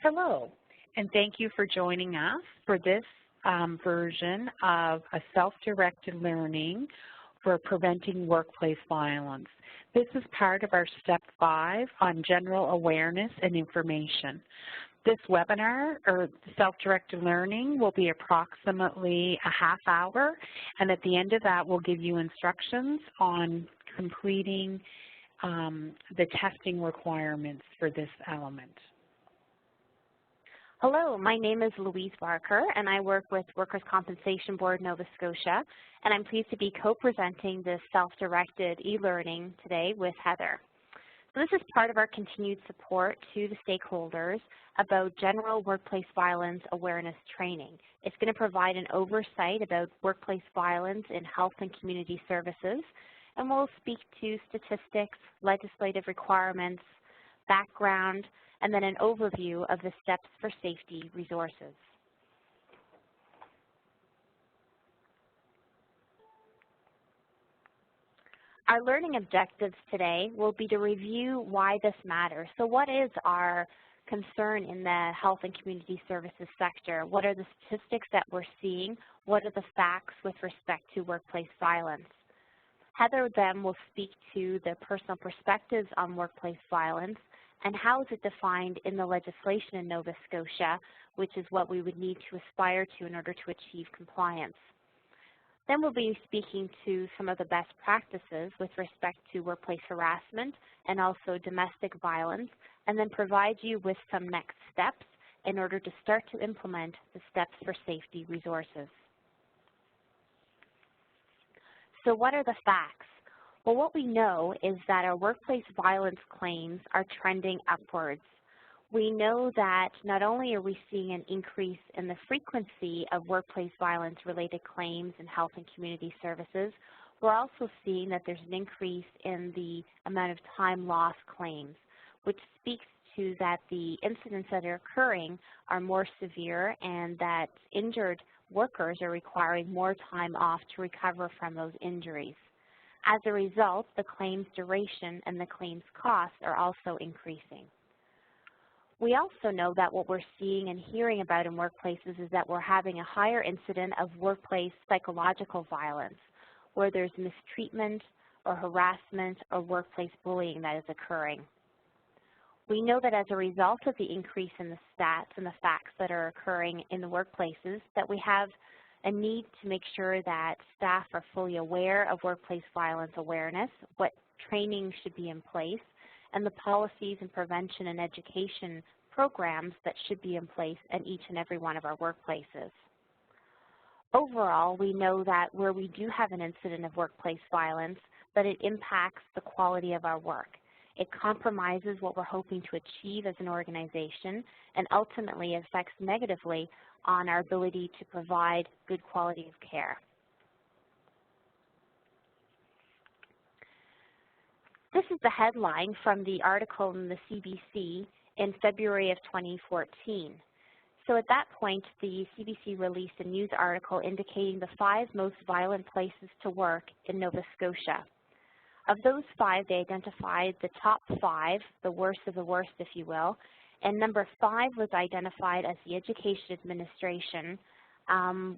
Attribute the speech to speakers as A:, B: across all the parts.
A: Hello, and thank you for joining us for this version of a self-directed learning for preventing workplace violence. This is part of our Step 5 on general awareness and information. This webinar, or self-directed learning, will be approximately a half hour, and at the end of that, we'll give you instructions on completing the testing requirements for this element.
B: Hello, my name is Louise Barker, and I work with Workers' Compensation Board Nova Scotia, and I'm pleased to be co-presenting this self-directed e-learning today with Heather. So this is part of our continued support to the stakeholders about general workplace violence awareness training. It's going to provide an oversight about workplace violence in health and community services, and we'll speak to statistics, legislative requirements, background, and then an overview of the steps for safety resources. Our learning objectives today will be to review why this matters. So what is our concern in the health and community services sector? What are the statistics that we're seeing? What are the facts with respect to workplace violence? Heather then will speak to the personal perspectives on workplace violence and how is it defined in the legislation in Nova Scotia, which is what we would need to aspire to in order to achieve compliance. Then we'll be speaking to some of the best practices with respect to workplace harassment and also domestic violence, and then provide you with some next steps in order to start to implement the steps for safety resources. So what are the facts? Well, what we know is that our workplace violence claims are trending upwards. We know that not only are we seeing an increase in the frequency of workplace violence-related claims in health and community services, we're also seeing that there's an increase in the amount of time loss claims, which speaks to that the incidents that are occurring are more severe and that injured workers are requiring more time off to recover from those injuries. As a result, the claims duration and the claims costs are also increasing. We also know that what we're seeing and hearing about in workplaces is that we're having a higher incident of workplace psychological violence, where there's mistreatment or harassment or workplace bullying that is occurring. We know that as a result of the increase in the stats and the facts that are occurring in the workplaces, that we have a need to make sure that staff are fully aware of workplace violence awareness, what training should be in place, and the policies and prevention and education programs that should be in place at each and every one of our workplaces. Overall, we know that where we do have an incident of workplace violence, that it impacts the quality of our work. It compromises what we're hoping to achieve as an organization and ultimately affects negatively on our ability to provide good quality of care. This is the headline from the article in the CBC in February of 2014. So at that point, the CBC released a news article indicating the 5 most violent places to work in Nova Scotia. Of those 5, they identified the top 5, the worst of the worst, if you will, and number 5 was identified as the Education Administration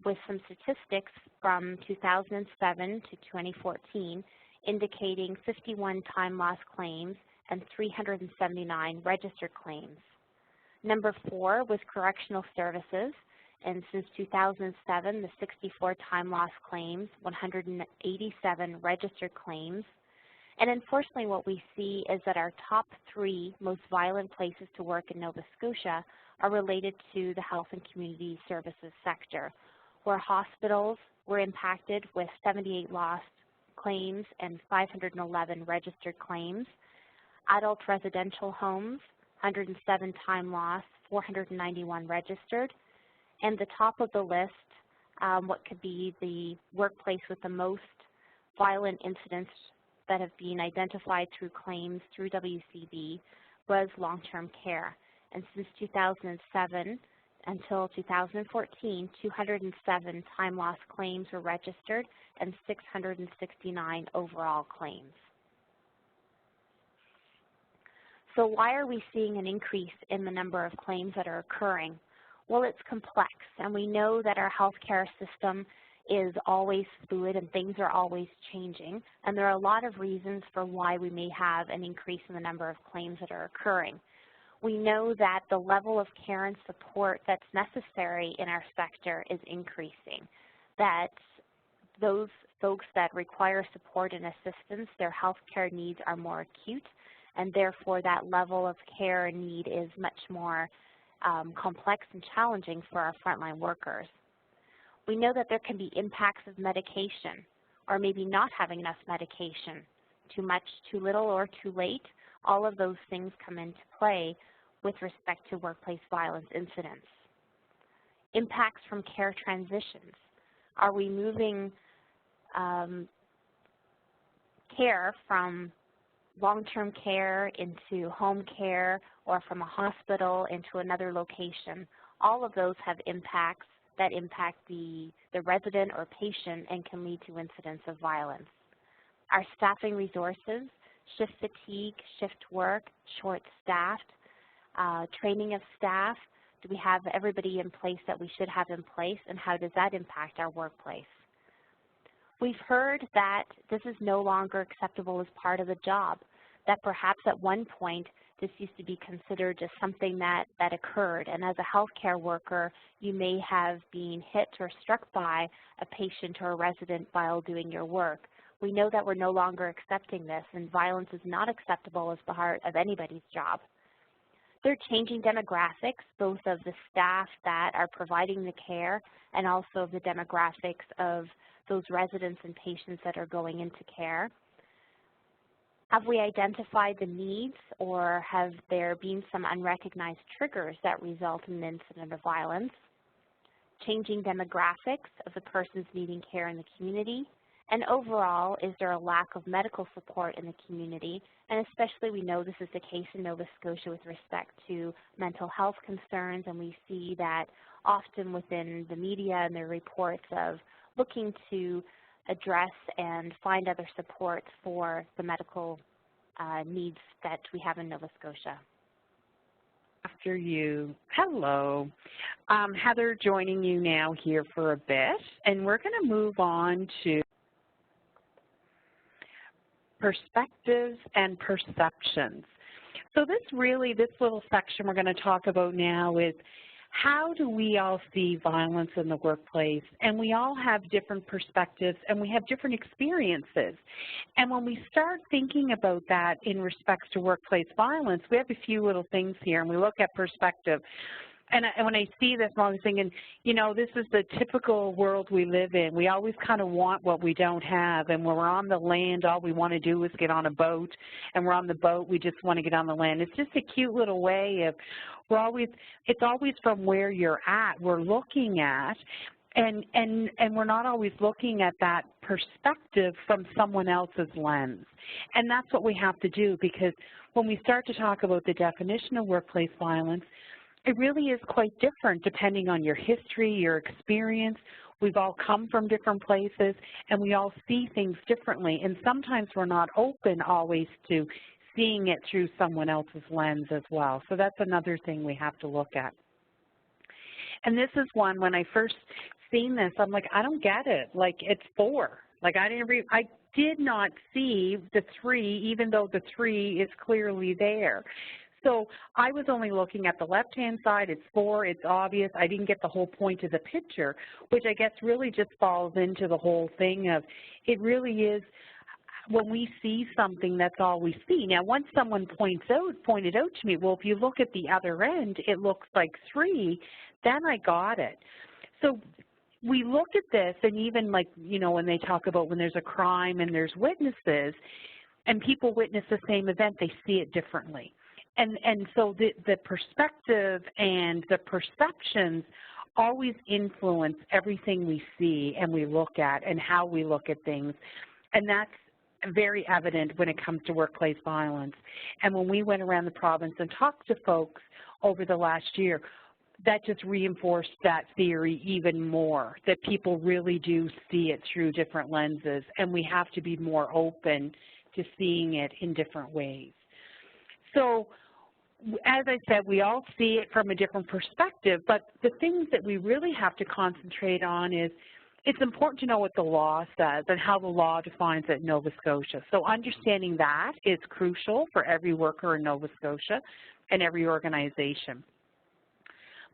B: with some statistics from 2007 to 2014 indicating 51 time loss claims and 379 registered claims. Number 4 was Correctional Services, and since 2007, the 64 time loss claims, 187 registered claims. And unfortunately, what we see is that our top 3 most violent places to work in Nova Scotia are related to the health and community services sector, where hospitals were impacted with 78 lost claims and 511 registered claims. Adult residential homes, 107 time loss, 491 registered. And the top of the list, what could be the workplace with the most violent incidents that have been identified through claims through WCB was long-term care. And since 2007 until 2014, 207 time loss claims were registered and 669 overall claims. So why are we seeing an increase in the number of claims that are occurring? Well, it's complex, and we know that our healthcare system is always fluid and things are always changing, and there are a lot of reasons for why we may have an increase in the number of claims that are occurring. We know that the level of care and support that's necessary in our sector is increasing, that those folks that require support and assistance, their healthcare needs are more acute, and therefore that level of care and need is much more complex and challenging for our frontline workers. We know that there can be impacts of medication, or maybe not having enough medication, too much, too little, or too late. All of those things come into play with respect to workplace violence incidents. Impacts from care transitions. Are we moving care from long-term care into home care or from a hospital into another location? All of those have impacts that impact the resident or patient and can lead to incidents of violence. Our staffing resources, shift fatigue, shift work, short-staffed, training of staff. Do we have everybody in place that we should have in place, and how does that impact our workplace? We've heard that this is no longer acceptable as part of the job, that perhaps at one point this used to be considered just something that occurred, and as a healthcare worker you may have been hit or struck by a patient or a resident while doing your work. We know that we're no longer accepting this, and violence is not acceptable as part of anybody's job. They're changing demographics, both of the staff that are providing the care and also of the demographics of those residents and patients that are going into care. Have we identified the needs, or have there been some unrecognized triggers that result in an incident of violence? Changing demographics of the persons needing care in the community, and overall, is there a lack of medical support in the community? And especially we know this is the case in Nova Scotia with respect to mental health concerns, and we see that often within the media and their reports of looking to address and find other supports for the medical needs that we have in Nova Scotia.
A: After you. Hello. Heather joining you now here for a bit, and we're going to move on to perspectives and perceptions. So this little section we're going to talk about now is how do we all see violence in the workplace? And we all have different perspectives and we have different experiences. And when we start thinking about that in respects to workplace violence, we have a few little things here, and we look at perspective. And when I see this, I'm always thinking, you know, this is the typical world we live in. We always kind of want what we don't have. And when we're on the land, all we want to do is get on a boat. And we're on the boat, we just want to get on the land. It's just a cute little way of, it's always from where you're at, we're looking at. And we're not always looking at that perspective from someone else's lens. And that's what we have to do, because when we start to talk about the definition of workplace violence, it really is quite different depending on your history, your experience. We've all come from different places, and we all see things differently. And sometimes we're not open always to seeing it through someone else's lens as well. So that's another thing we have to look at. And this is one, when I first seen this, I'm like, I don't get it. Like, it's 4. Like, I did not see the 3, even though the 3 is clearly there. So I was only looking at the left-hand side. It's 4. It's obvious. I didn't get the whole point of the picture, which I guess really just falls into the whole thing of, it really is, when we see something, that's all we see. Now, once someone pointed out to me, well, if you look at the other end, it looks like 3, then I got it. So we look at this, and even like, you know, when they talk about when there's a crime and there's witnesses, and people witness the same event, they see it differently. And so the perspective and the perceptions always influence everything we see and we look at and how we look at things. And that's very evident when it comes to workplace violence. And when we went around the province and talked to folks over the last year, that just reinforced that theory even more, that people really do see it through different lenses, and we have to be more open to seeing it in different ways. So as I said, we all see it from a different perspective, but the things that we really have to concentrate on is it's important to know what the law says and how the law defines it in Nova Scotia. So understanding that is crucial for every worker in Nova Scotia and every organization.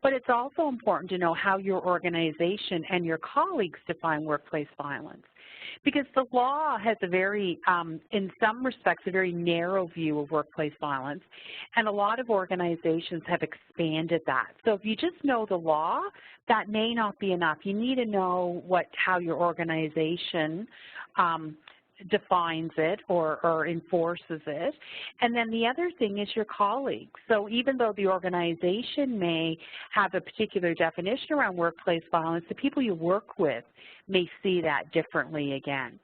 A: But it's also important to know how your organization and your colleagues define workplace violence, because the law has a very, in some respects, a very narrow view of workplace violence, and a lot of organizations have expanded that. So if you just know the law, that may not be enough. You need to know how your organization defines it or enforces it. And then the other thing is your colleagues. So even though the organization may have a particular definition around workplace violence, the people you work with may see that differently again.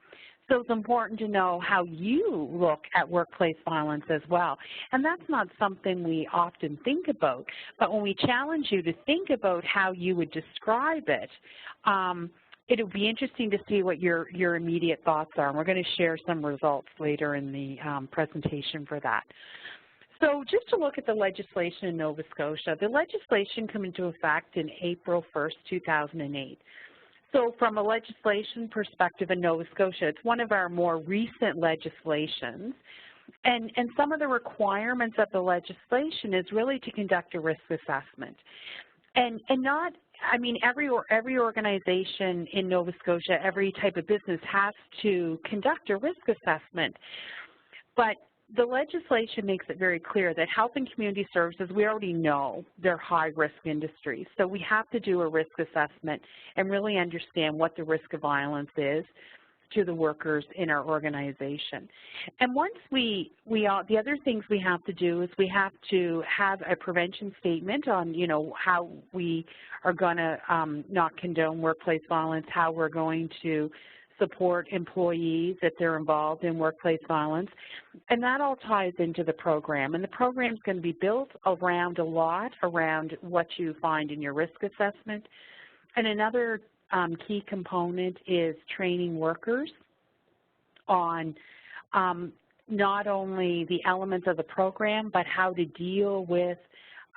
A: So it's important to know how you look at workplace violence as well. And that's not something we often think about, but when we challenge you to think about how you would describe it, it'll be interesting to see what your immediate thoughts are, and we're going to share some results later in the presentation for that. So just to look at the legislation in Nova Scotia, the legislation came into effect in April 1st, 2008. So from a legislation perspective in Nova Scotia, it's one of our more recent legislations. And some of the requirements of the legislation is really to conduct a risk assessment. And not, I mean, every organization in Nova Scotia, every type of business has to conduct a risk assessment. But the legislation makes it very clear that health and community services, we already know they're high-risk industries. So we have to do a risk assessment and really understand what the risk of violence is to the workers in our organization. And once the other things we have to do is we have to have a prevention statement on, you know, how we are going to not condone workplace violence, how we're going to support employees if they're involved in workplace violence, and that all ties into the program. And the program is going to be built around what you find in your risk assessment. And another key component is training workers on not only the elements of the program, but how to deal with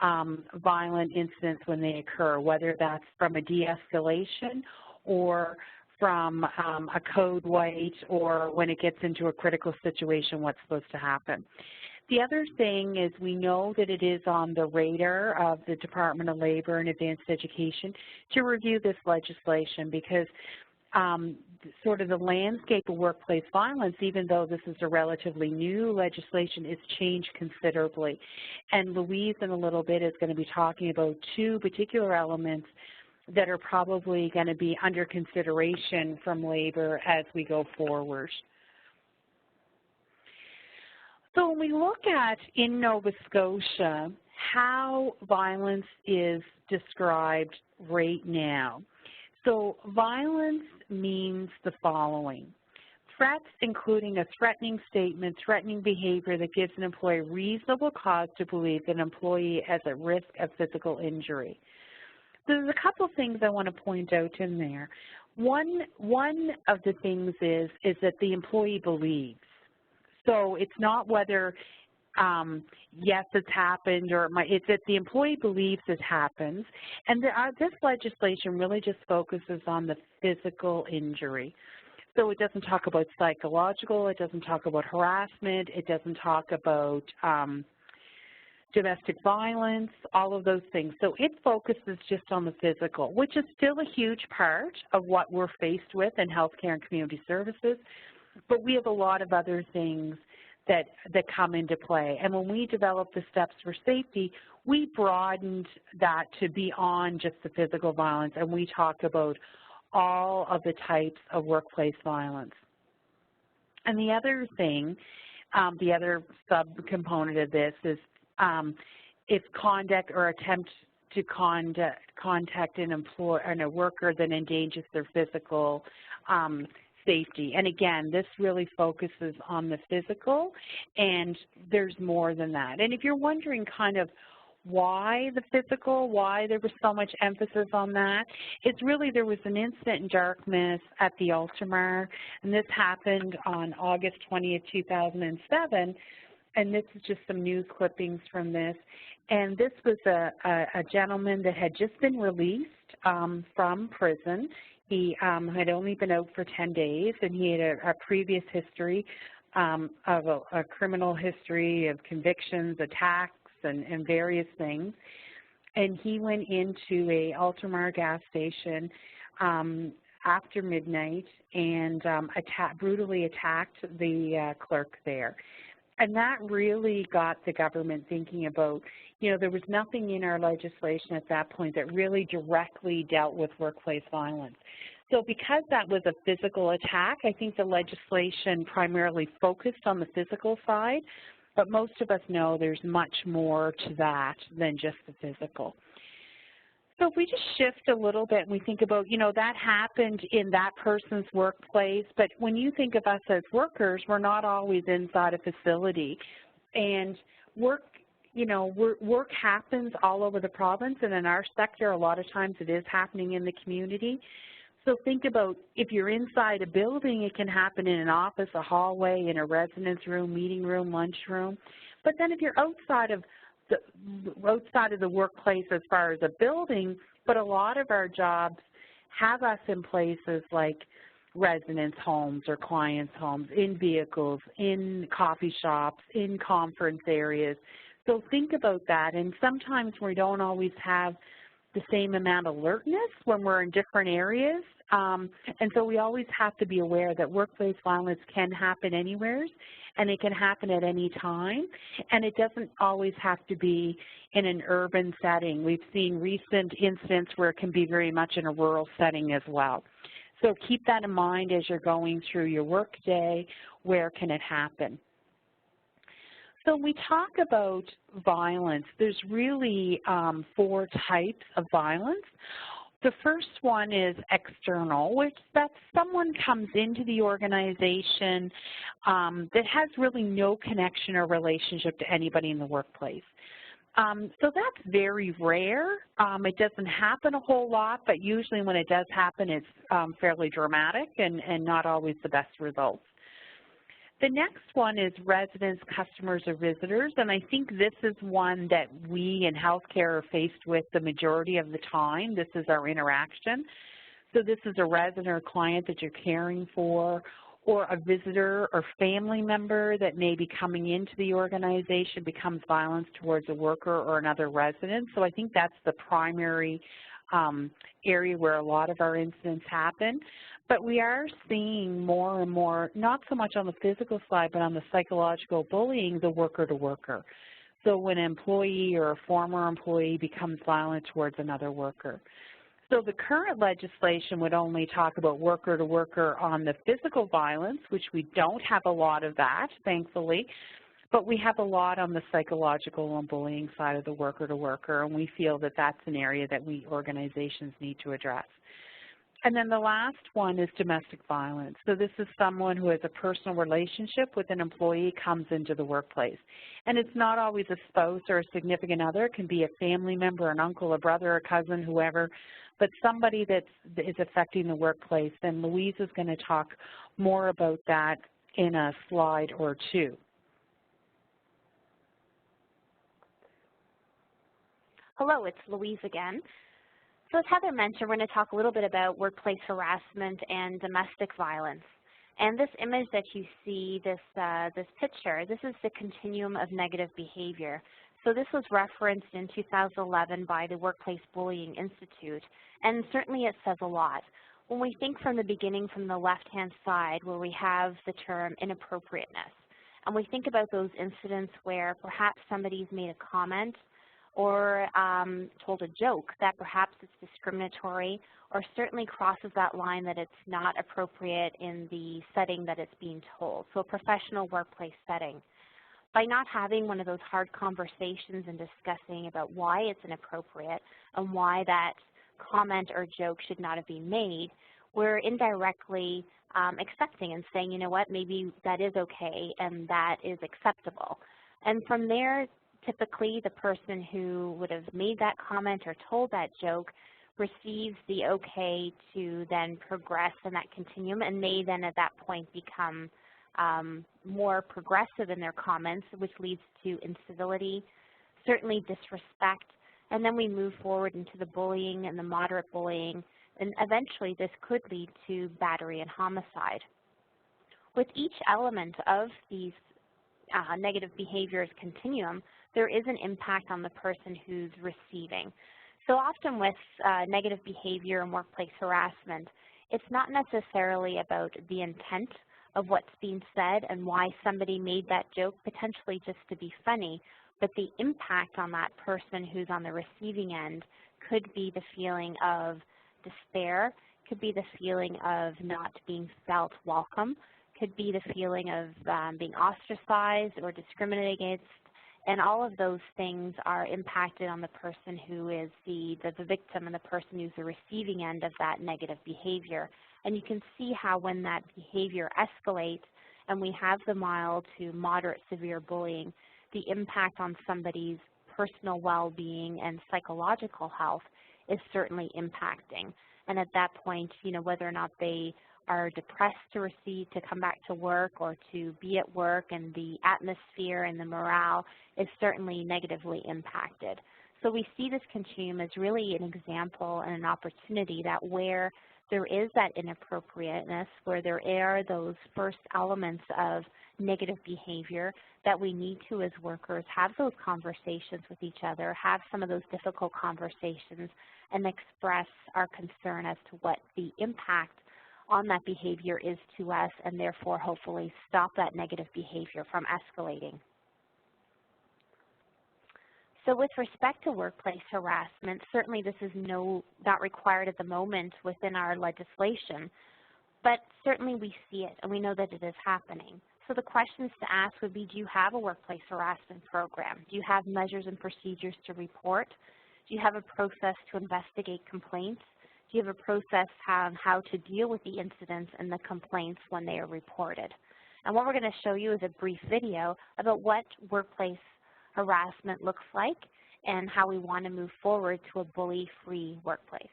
A: violent incidents when they occur, whether that's from a de-escalation or from a code white, or when it gets into a critical situation, what's supposed to happen. The other thing is we know that it is on the radar of the Department of Labor and Advanced Education to review this legislation, because sort of the landscape of workplace violence, even though this is a relatively new legislation, is changed considerably. And Louise in a little bit is going to be talking about two particular elements that are probably going to be under consideration from labor as we go forward. So when we look at, in Nova Scotia, how violence is described right now. So violence means the following: threats, including a threatening statement, threatening behavior that gives an employee reasonable cause to believe that an employee is at risk of physical injury. So there's a couple things I want to point out in there. One of the things is that the employee believes. So it's not whether, yes, it's happened, or it's that the employee believes it happens. And this legislation really just focuses on the physical injury. So it doesn't talk about psychological, it doesn't talk about harassment, it doesn't talk about domestic violence, all of those things. So it focuses just on the physical, which is still a huge part of what we're faced with in healthcare and community services, but we have a lot of other things that come into play. And when we developed the steps for safety, we broadened that to beyond just the physical violence, and we talk about all of the types of workplace violence. And the other thing, the other subcomponent of this is if conduct or attempt to contact a worker that endangers their physical safety. And again, this really focuses on the physical, and there's more than that. And if you're wondering kind of why the physical, why there was so much emphasis on that, it's really there was an incident in Dartmouth at the Ultramar, and this happened on August 20th, 2007, and this is just some news clippings from this. And this was a gentleman that had just been released from prison. He had only been out for 10 days, and he had a previous history of a criminal history of convictions, attacks, and various things. And he went into a Ultramar gas station after midnight and brutally attacked the clerk there. And that really got the government thinking about, you know, there was nothing in our legislation at that point that really directly dealt with workplace violence. So because that was a physical attack, I think the legislation primarily focused on the physical side, but most of us know there's much more to that than just the physical. So if we just shift a little bit and we think about, you know, that happened in that person's workplace, but when you think of us as workers, we're not always inside a facility. And work, you know, work happens all over the province, and in our sector, a lot of times it is happening in the community. So think about if you're inside a building, it can happen in an office, a hallway, in a residence room, meeting room, lunchroom. But then if you're outside of the workplace as far as a building, but a lot of our jobs have us in places like residence homes or clients' homes, in vehicles, in coffee shops, in conference areas. So think about that. And sometimes we don't always have the same amount of alertness when we're in different areas. And so we always have to be aware that workplace violence can happen anywhere, and it can happen at any time, and it doesn't always have to be in an urban setting. We've seen recent incidents where it can be very much in a rural setting as well. So keep that in mind as you're going through your work day. Where can it happen? So when we talk about violence, there's really 4 types of violence. The first one is external, which that's someone comes into the organization that has really no connection or relationship to anybody in the workplace. So that's very rare. It doesn't happen a whole lot, but usually when it does happen, it's fairly dramatic and not always the best results. The next one is residents, customers, or visitors, and I think this is one that we in healthcare are faced with the majority of the time. This is our interaction. So this is a resident or client that you're caring for, or a visitor or family member that may be coming into the organization becomes violence towards a worker or another resident. So I think that's the primary area where a lot of our incidents happen. But we are seeing more and more, not so much on the physical side, but on the psychological bullying, the worker to worker. So when an employee or a former employee becomes violent towards another worker. So the current legislation would only talk about worker to worker on the physical violence, which we don't have a lot of that, thankfully, but we have a lot on the psychological and bullying side of the worker to worker, and we feel that that's an area that we organizations need to address. And then the last one is domestic violence. So this is someone who has a personal relationship with an employee, comes into the workplace. And it's not always a spouse or a significant other. It can be a family member, an uncle, a brother, a cousin, whoever, but somebody that is affecting the workplace. And Louise is going to talk more about that in a slide or two.
B: Hello, it's Louise again. So as Heather mentioned, we're going to talk a little bit about workplace harassment and domestic violence. And this image that you see, this picture, this is the continuum of negative behavior. So this was referenced in 2011 by the Workplace Bullying Institute, and certainly it says a lot. When we think from the beginning, from the left-hand side, where we have the term inappropriateness, and we think about those incidents where perhaps somebody's made a comment or told a joke that perhaps it's discriminatory or certainly crosses that line that it's not appropriate in the setting that it's being told, so a professional workplace setting. By not having one of those hard conversations and discussing about why it's inappropriate and why that comment or joke should not have been made, we're indirectly accepting and saying, you know what, maybe that is okay and that is acceptable. And from there, typically the person who would have made that comment or told that joke receives the okay to then progress in that continuum and may then at that point become more progressive in their comments, which leads to incivility, certainly disrespect, and then we move forward into the bullying and the moderate bullying, and eventually this could lead to battery and homicide. With each element of these negative behaviors continuum, there is an impact on the person who's receiving. So often with negative behavior and workplace harassment, it's not necessarily about the intent of what's being said and why somebody made that joke, potentially just to be funny, but the impact on that person who's on the receiving end could be the feeling of despair, could be the feeling of not being felt welcome, could be the feeling of being ostracized or discriminated against, and all of those things are impacted on the person who is the victim and the person who's the receiving end of that negative behavior. And you can see how when that behavior escalates and we have the mild to moderate severe bullying, the impact on somebody's personal well-being and psychological health is certainly impacting. And at that point, whether or not they are depressed to come back to work or to be at work, and the atmosphere and the morale is certainly negatively impacted. So we see this continuum as really an example and an opportunity that where there is that inappropriateness, where there are those first elements of negative behavior, that we need to, as workers, have those conversations with each other, have some of those difficult conversations, and express our concern as to what the impact on that behavior is to us, and therefore hopefully stop that negative behavior from escalating. So with respect to workplace harassment, certainly this is not required at the moment within our legislation, but certainly we see it and we know that it is happening. So the questions to ask would be, do you have a workplace harassment program? Do you have measures and procedures to report? Do you have a process to investigate complaints? Do you have a process on how to deal with the incidents and the complaints when they are reported? And what we're going to show you is a brief video about what workplace harassment looks like and how we want to move forward to a bully-free workplace.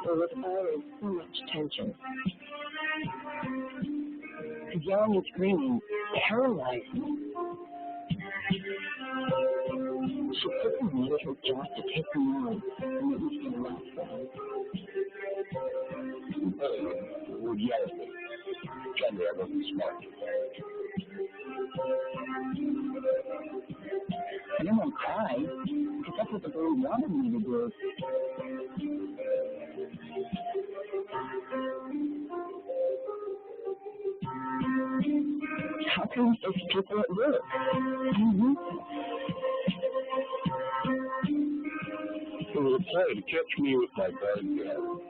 C: There was always so much tension. Yelling and screaming paralyzed me. She took a minute just to take me on and let me feel less bad.
D: Would yell at me. Tell me I wasn't smart.
C: I didn't want to cry, because that's what the bully wanted me to do. How can those people at work?
D: It was a play to catch me with my guard down.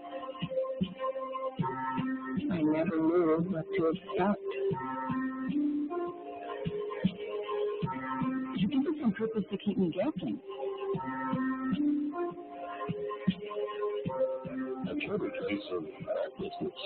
C: I never knew what to expect. You did this on purpose to keep me guessing.
D: A terrible case of helplessness.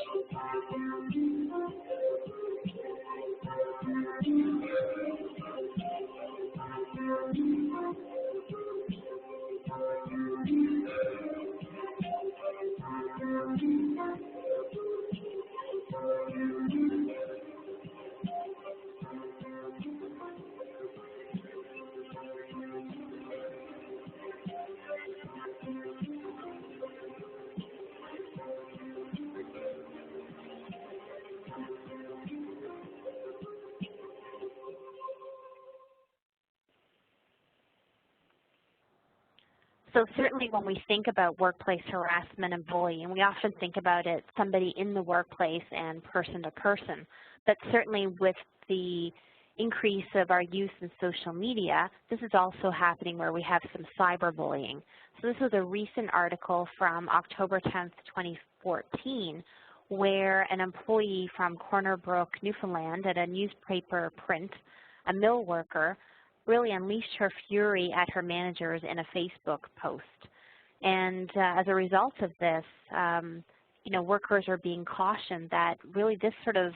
B: So certainly when we think about workplace harassment and bullying, we often think about it somebody in the workplace and person to person. But certainly with the increase of our use in social media, this is also happening where we have some cyberbullying. So this was a recent article from October 10th, 2014, where an employee from Corner Brook, Newfoundland, at a newspaper print, a mill worker, really unleashed her fury at her managers in a Facebook post. And as a result of this, workers are being cautioned that really this sort of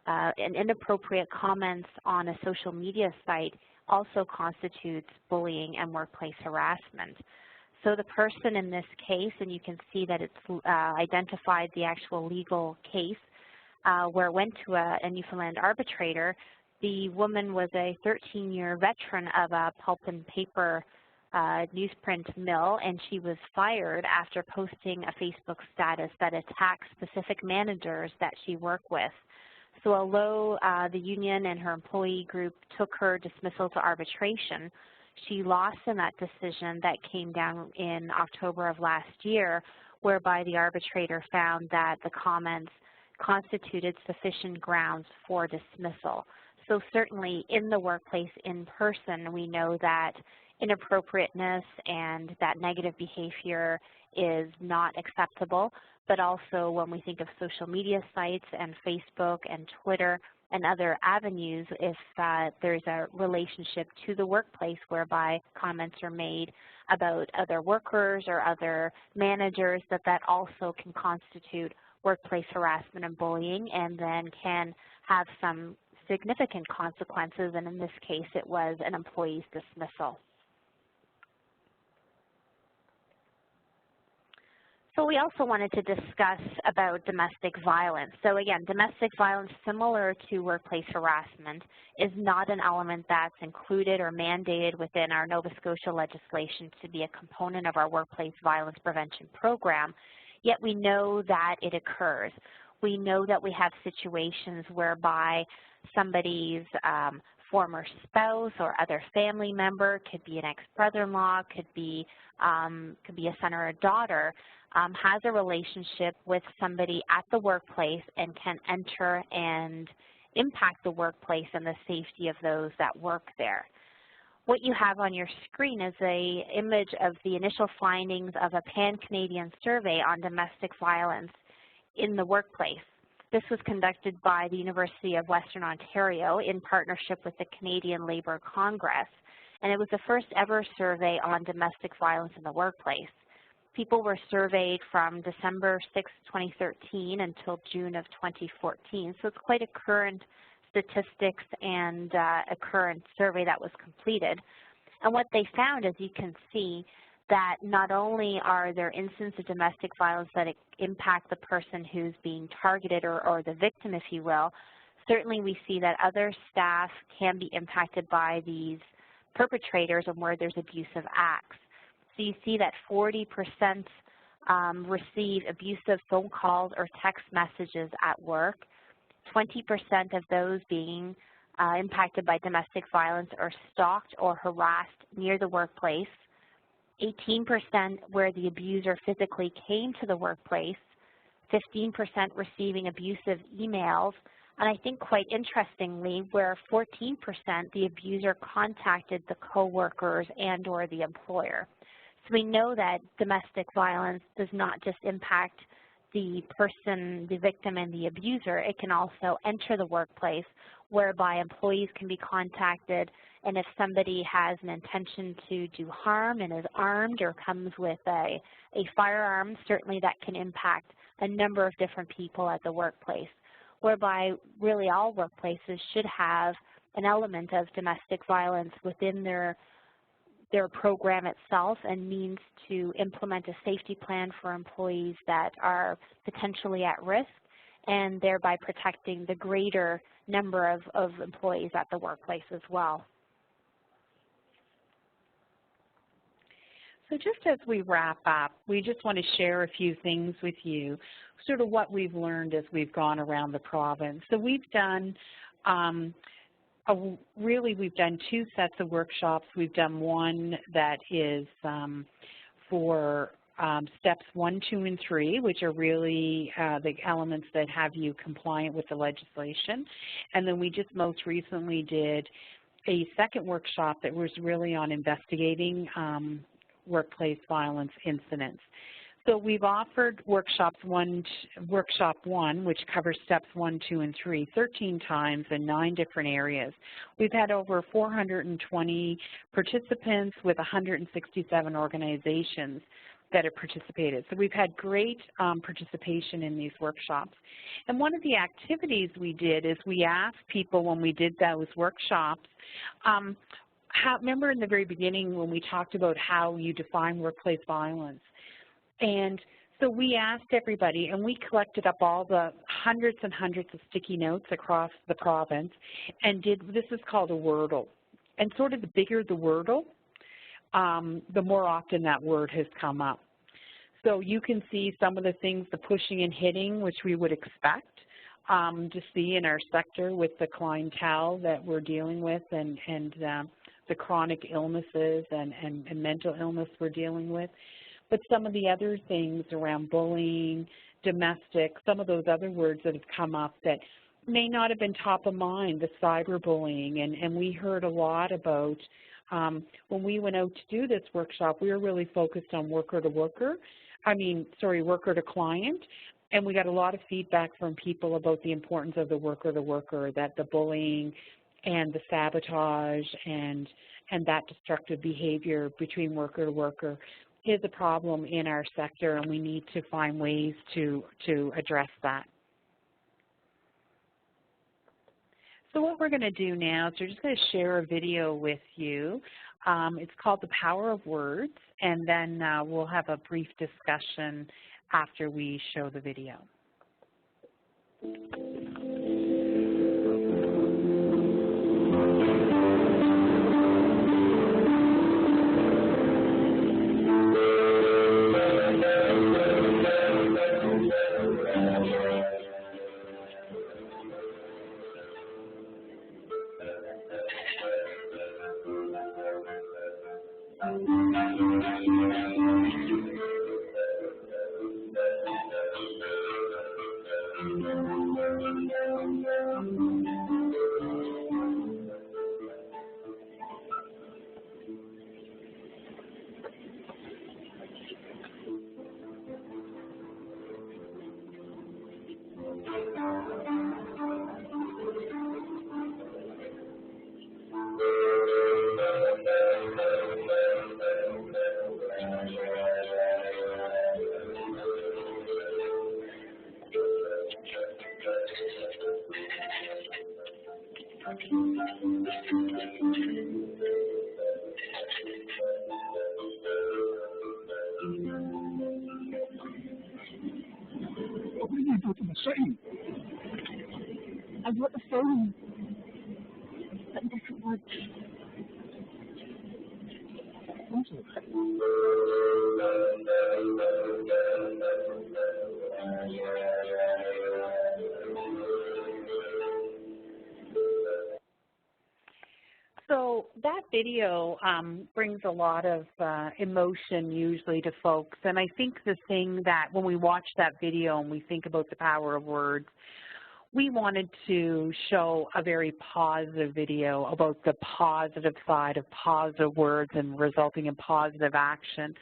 B: an inappropriate comments on a social media site also constitutes bullying and workplace harassment. So the person in this case, and you can see that it's identified the actual legal case where it went to a Newfoundland arbitrator. The woman was a 13-year veteran of a pulp and paper newsprint mill, and she was fired after posting a Facebook status that attacked specific managers that she worked with. So although the union and her employee group took her dismissal to arbitration, she lost in that decision that came down in October of last year, whereby the arbitrator found that the comments constituted sufficient grounds for dismissal. So certainly in the workplace, in person, we know that inappropriateness and that negative behavior is not acceptable, but also when we think of social media sites and Facebook and Twitter and other avenues, if there's a relationship to the workplace whereby comments are made about other workers or other managers, that also can constitute workplace harassment and bullying, and then can have some significant consequences, and in this case it was an employee's dismissal. So we also wanted to discuss about domestic violence. So again, domestic violence, similar to workplace harassment, is not an element that's included or mandated within our Nova Scotia legislation to be a component of our workplace violence prevention program, yet we know that it occurs. We know that we have situations whereby somebody's former spouse or other family member, could be an ex-brother-in-law, could be a son or a daughter, has a relationship with somebody at the workplace and can enter and impact the workplace and the safety of those that work there. What you have on your screen is an image of the initial findings of a pan-Canadian survey on domestic violence in the workplace. This was conducted by the University of Western Ontario in partnership with the Canadian Labour Congress, and it was the first ever survey on domestic violence in the workplace. People were surveyed from December 6, 2013 until June of 2014, so it's quite a current statistics and a current survey that was completed. And what they found, as you can see, that not only are there instances of domestic violence that impact the person who's being targeted or the victim, if you will, certainly we see that other staff can be impacted by these perpetrators and where there's abusive acts. So you see that 40% receive abusive phone calls or text messages at work. 20% of those being impacted by domestic violence are stalked or harassed near the workplace. 18% where the abuser physically came to the workplace. 15% receiving abusive emails. And I think quite interestingly, where 14% the abuser contacted the coworkers and or the employer. So we know that domestic violence does not just impact the person, the victim, and the abuser. It can also enter the workplace whereby employees can be contacted, and if somebody has an intention to do harm and is armed or comes with a firearm, certainly that can impact a number of different people at the workplace, whereby really all workplaces should have an element of domestic violence within their program itself and means to implement a safety plan for employees that are potentially at risk, and thereby protecting the greater number of employees at the workplace as well.
A: So just as we wrap up, we just want to share a few things with you, sort of what we've learned as we've gone around the province. So we've done we've done two sets of workshops. We've done one that is for steps 1, 2, and 3, which are really the elements that have you compliant with the legislation. And then we just most recently did a second workshop that was really on investigating workplace violence incidents. So we've offered workshop 1, which covers steps 1, 2, and 3, 13 times in 9 different areas. We've had over 420 participants with 167 organizations that have participated. So we've had great participation in these workshops. And one of the activities we did is we asked people when we did those workshops, remember in the very beginning when we talked about how you define workplace violence? And so we asked everybody, and we collected up all the hundreds and hundreds of sticky notes across the province and this is called a wordle. And sort of the bigger the wordle, the more often that word has come up. So you can see some of the things, the pushing and hitting, which we would expect to see in our sector with the clientele that we're dealing with and the chronic illnesses and mental illness we're dealing with. But some of the other things around bullying, domestic, some of those other words that have come up that may not have been top of mind, the cyberbullying, and we heard a lot about, when we went out to do this workshop, we were really focused on worker to client, and we got a lot of feedback from people about the importance of the worker, that the bullying and the sabotage and that destructive behavior between worker to worker is a problem in our sector, and we need to find ways to address that. So what we're going to do now is we're just going to share a video with you. It's called The Power of Words, and then we'll have a brief discussion after we show the video.
C: What do you do to the same? I wrote the phone, but in different words.
A: So that video brings a lot of emotion usually to folks, and I think the thing that when we watch that video and we think about the power of words, we wanted to show a very positive video about the positive side of positive words and resulting in positive action.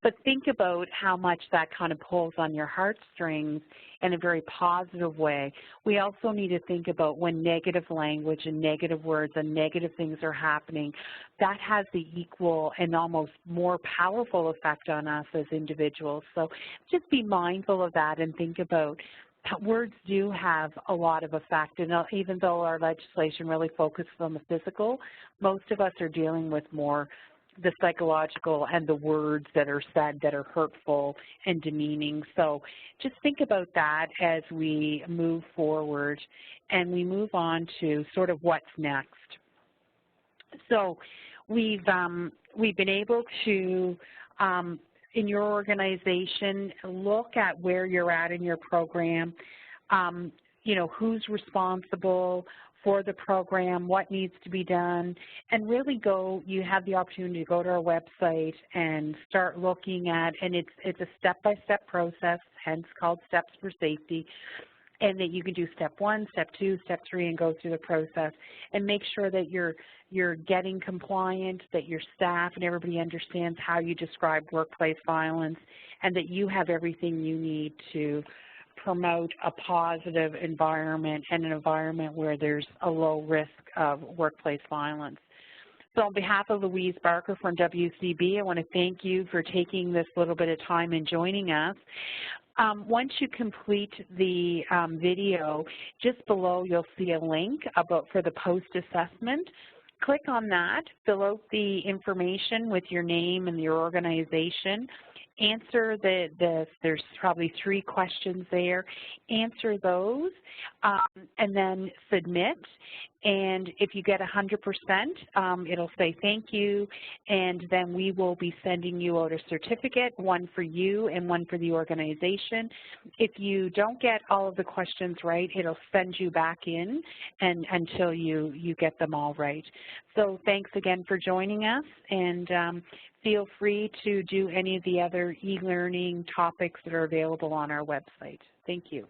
A: But think about how much that kind of pulls on your heartstrings in a very positive way. We also need to think about when negative language and negative words and negative things are happening, that has the equal and almost more powerful effect on us as individuals. So just be mindful of that and think about words do have a lot of effect, and even though our legislation really focuses on the physical, most of us are dealing with more the psychological and the words that are said that are hurtful and demeaning. So just think about that as we move forward and we move on to sort of what's next. So we've been able to in your organization, look at where you're at in your program, you know, who's responsible for the program, what needs to be done, and really you have the opportunity to go to our website and start looking at, and it's a step-by-step process, hence called Steps for Safety, and that you can do step 1, step 2, step 3, and go through the process and make sure that you're getting compliant, that your staff and everybody understands how you describe workplace violence, and that you have everything you need to promote a positive environment and an environment where there's a low risk of workplace violence. So on behalf of Louise Barker from WCB, I want to thank you for taking this little bit of time and joining us. Once you complete the video, just below you'll see a link for the post-assessment. Click on that, fill out the information with your name and your organization. Answer there's probably 3 questions there. Answer those and then submit. And if you get 100%, it'll say thank you, and then we will be sending you out a certificate, one for you and one for the organization. If you don't get all of the questions right, it'll send you back in until you get them all right. So thanks again for joining us, and feel free to do any of the other e-learning topics that are available on our website. Thank you.